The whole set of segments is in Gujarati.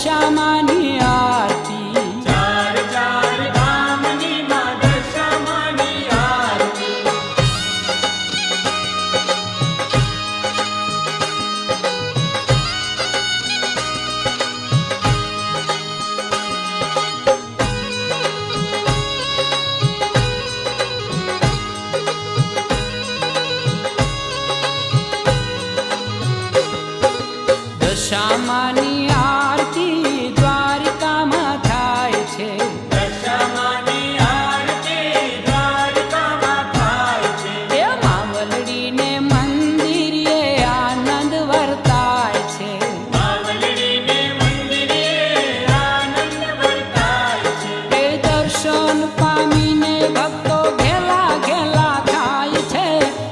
દશામાની આરતી ચાર ચાર ધામની માં દશામાની આરતી દશામાની આરતી દ્વારિકામાં થાય છે દશામાની આરતી દ્વારિકામાં થાય છે એ માવલડીને મંદિરે આનંદ વર્તાય છે માવલડીને મંદિરે આનંદ વર્તાય છે એ દર્શન પામીને ભક્તો ઘેલા ઘેલા થાય છે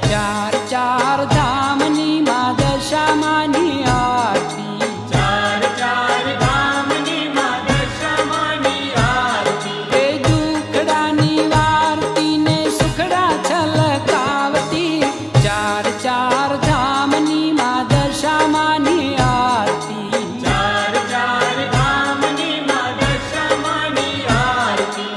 ચાર ચાર ધામની માં દશામાની આરતી ચાર ચાર ધામની માં દશામાની આરતી એ દુખડાની વારતી ને સુખડા છલકાવતી ચાર ચાર ધામની માં દશામાની આરતી ચાર ચાર ધામની માં દશામાની આરતી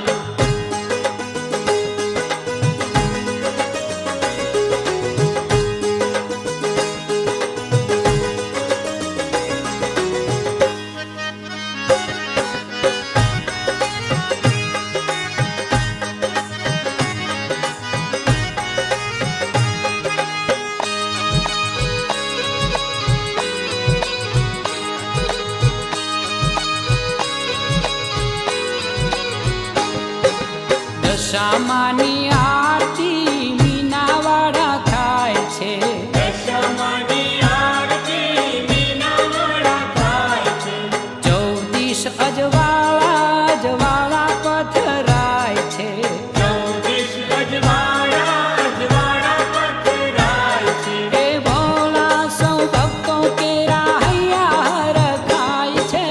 દશામાની આરતી મીનાવાડા થાય છે દશામાની આરતી મીનાવાડા થાય છે ચૌદીસ અજવાળા અજવાળા પથરાય છે ચૌદીસ અજવાળા પથરાય છે એ ભોળા સૌ ભક્તો કેરા હૈયા હરખાય છે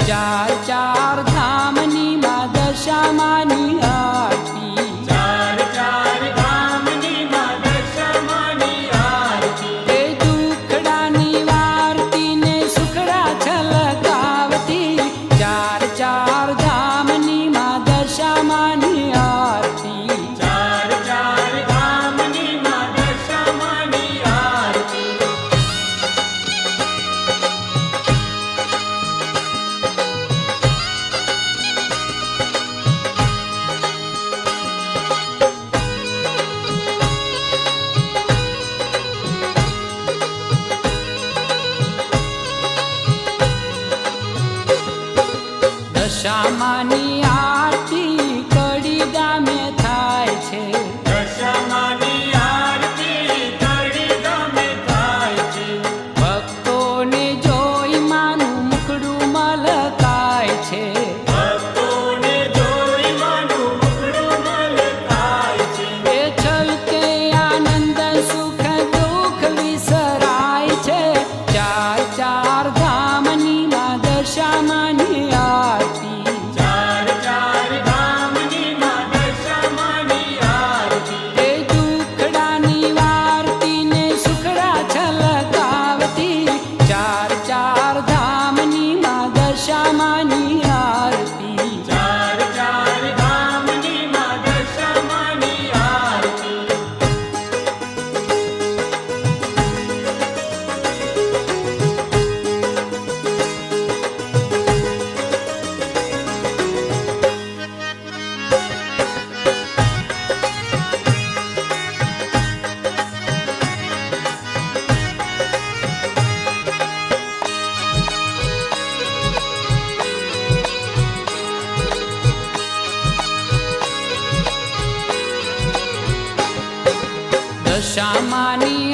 ચાર ચાર ધામની માં દશામાની આરતી ચાર ચાર ધામની માં દશામાની આરતી એ દુખડાની વારતી ને સુખડા છલકાવતી ચાર ચાર ધામની માં દશામાની આરતી ચાર ચાર ધામની માં દશામાની આરતી દશામાની આરતી કડી ગામે થાય છે દશામાની આરતી કડી ગામે થાય છે ભક્તોને જોઈ માનું મુખડું મલકાય છે ભક્તોને જોઈ માનું મુખડું મલકાય છે એ છલકે આનંદ સુખ દુઃખ વિસરાય છે ચાર ચાર ધામની માં દશામાની આરતી ચાર ચાર ધામની માં દશામાની આરતી એ દુખડાની વારતી ને સુખડા છલકાવતી ચાર ચાર ધામની માં દશામાની આરતી ચાર ચાર ધામની માં દશામાની આરતી દશામાની